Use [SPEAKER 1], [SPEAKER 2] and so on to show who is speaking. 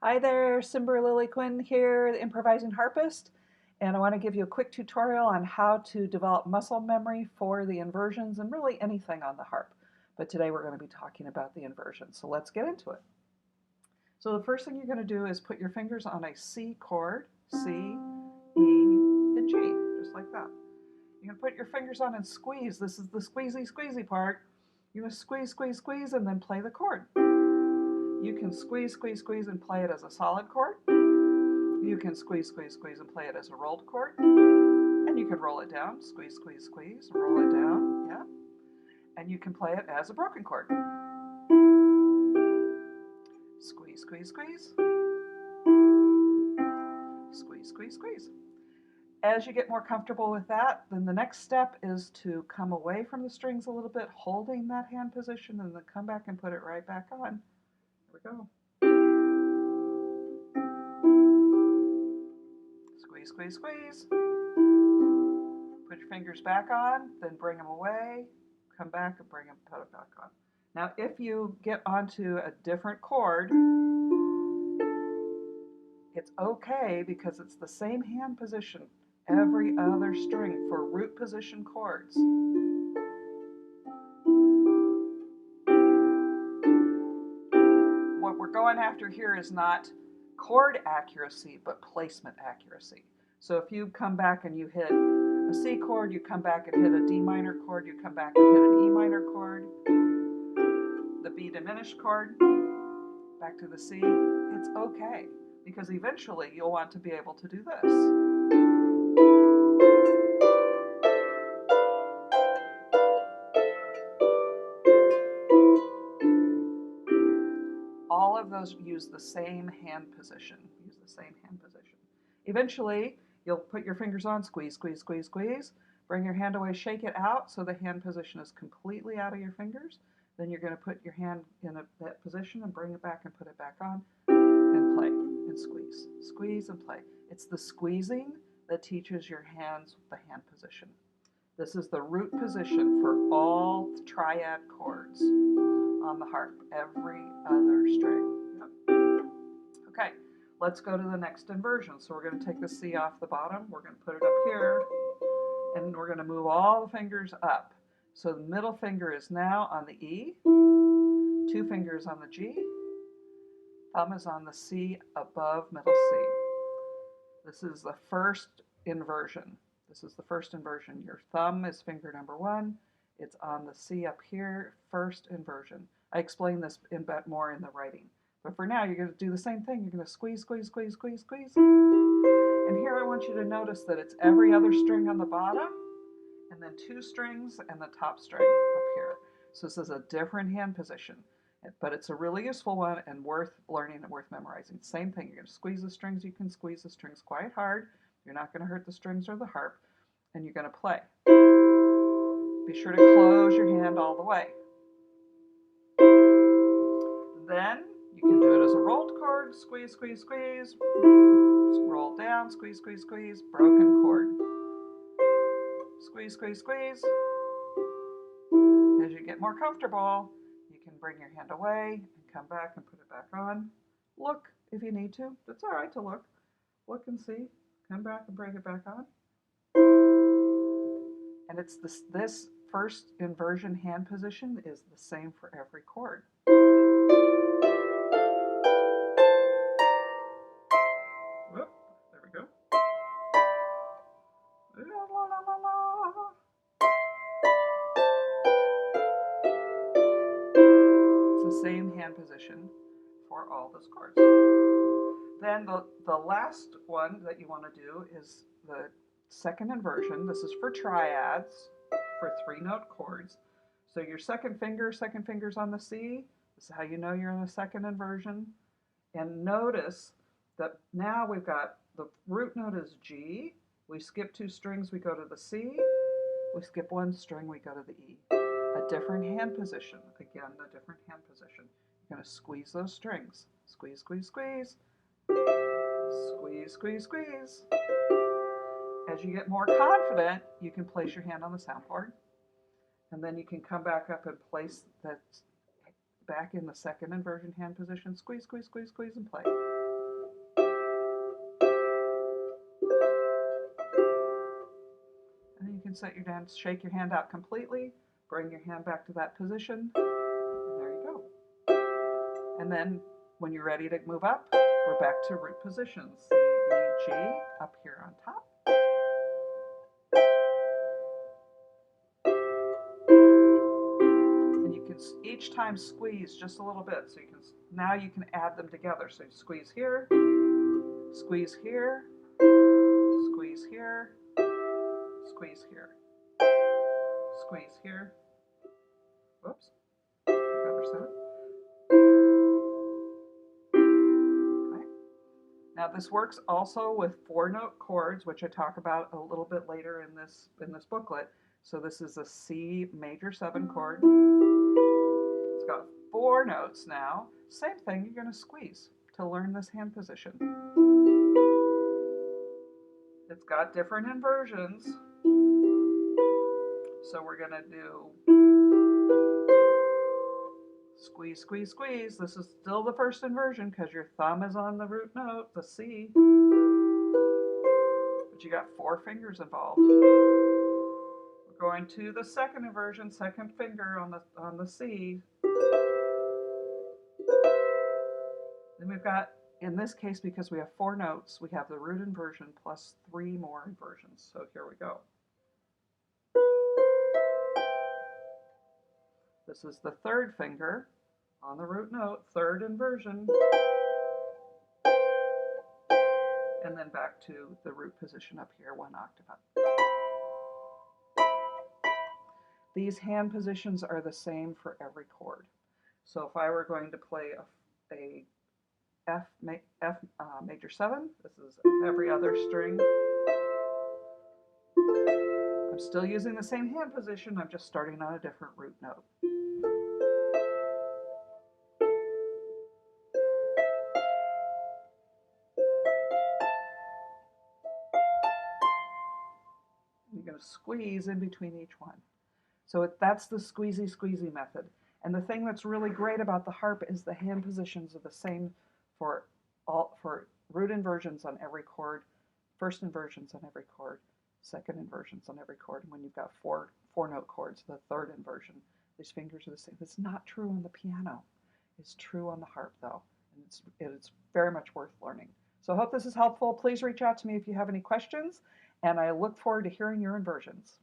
[SPEAKER 1] Hi there, Simber Lily Quinn here, the improvising harpist, and I want to give you a quick tutorial on how to develop muscle memory for the inversions and really anything on the harp. But today we're going to be talking about the inversions, so let's get into it. So the first thing you're going to do is put your fingers on a C chord, C, E, and G, just like that. You're going to put your fingers on and squeeze. This is the squeezy-squeezy part. You're going to squeeze, squeeze, squeeze, and then play the chord. You can squeeze, squeeze, squeeze and play it as a solid chord. You can squeeze, squeeze, squeeze and play it as a rolled chord. And you can roll it down, squeeze, squeeze, squeeze, and roll it down, yeah. And you can play it as a broken chord. Squeeze, squeeze, squeeze. Squeeze, squeeze, squeeze. As you get more comfortable with that, then the next step is to come away from the strings a little bit, holding that hand position, and then come back and put it right back on. Here we go. Squeeze, squeeze, squeeze. Put your fingers back on, then bring them away, come back and bring them, put it back on. Now, if you get onto a different chord, it's okay because it's the same hand position every other string for root position chords. What we're going after here is not chord accuracy, but placement accuracy. So if you come back and you hit a C chord, you come back and hit a D minor chord, you come back and hit an E minor chord, the B diminished chord, back to the C, it's okay, because eventually you'll want to be able to do this. All of those use the same hand position, Eventually, you'll put your fingers on, squeeze, squeeze, squeeze, squeeze, bring your hand away, shake it out so the hand position is completely out of your fingers. Then you're going to put your hand in that position and bring it back and put it back on and play and squeeze. Squeeze and play. It's the squeezing that teaches your hands the hand position. This is the root position for all triad chords on the harp, every other string. Yep. Okay, let's go to the next inversion. So we're going to take the C off the bottom, we're going to put it up here, and we're going to move all the fingers up. So the middle finger is now on the E, two fingers on the G, thumb is on the C above middle C. This is the first inversion. Your thumb is finger number 1. It's on the C up here, first inversion. I explain this more in the writing. But for now, you're going to do the same thing. You're going to squeeze, squeeze, squeeze, squeeze, squeeze. And here I want you to notice that it's every other string on the bottom, and then 2 strings and the top string up here. So this is a different hand position, but it's a really useful one and worth learning and worth memorizing. Same thing, you're going to squeeze the strings. You can squeeze the strings quite hard. You're not going to hurt the strings or the harp, and you're going to play. Be sure to close your hand all the way. Then you can do it as a rolled chord, squeeze, squeeze, squeeze, roll down, squeeze, squeeze, squeeze, broken chord. Squeeze, squeeze, squeeze. As you get more comfortable, you can bring your hand away and come back and put it back on. Look if you need to. It's all right to look. Look and see. Come back and bring it back on. And it's this first inversion hand position is the same for every chord. Whoop, there we go. La, la, la, la. It's the same hand position for all those chords. Then the last one that you want to do is the second inversion. This is for triads, for 3-note chords. So your second finger's on the C. This is how you know you're in the second inversion. And notice that now we've got the root note is G. We skip 2 strings, we go to the C. We skip 1 string, we go to the E. A different hand position. Again, a different hand position. You're going to squeeze those strings. Squeeze, squeeze, squeeze. Squeeze, squeeze, squeeze. As you get more confident, you can place your hand on the soundboard, and then you can come back up and place that back in the second inversion hand position. Squeeze, squeeze, squeeze, squeeze, and play. can set your dance, shake your hand out completely, bring your hand back to that position, and there you go. And then when you're ready to move up, we're back to root positions. C, E, G, up here on top. And you can each time squeeze just a little bit, so you can, now you can add them together. So you squeeze here, squeeze here, squeeze here, squeeze here, squeeze here. Whoops, understand it. Okay. Now this works also with 4-note chords, which I talk about a little bit later in this booklet. So this is a C major 7 chord. It's got 4 notes now. Same thing, you're going to squeeze to learn this hand position. It's got different inversions. So we're going to do squeeze, squeeze, squeeze. This is still the first inversion because your thumb is on the root note, the C. But you got 4 fingers involved. We're going to the second inversion, second finger on the C. Then we've got, in this case, because we have 4 notes, we have the root inversion plus 3 more inversions. So here we go. This is the third finger on the root note, third inversion. And then back to the root position up here, 1 octave up. These hand positions are the same for every chord. So if I were going to play a F major 7, this is every other string. I'm still using the same hand position, I'm just starting on a different root note. You're going to squeeze in between each one. So that's the Squeezy-Squeezy method. And the thing that's really great about the harp is the hand positions are the same for root inversions on every chord, first inversions on every chord, second inversions on every chord. And when you've got 4-note chords, the third inversion, these fingers are the same. It's not true on the piano. It's true on the harp, though. And it's very much worth learning. So I hope this is helpful. Please reach out to me if you have any questions, and I look forward to hearing your inversions.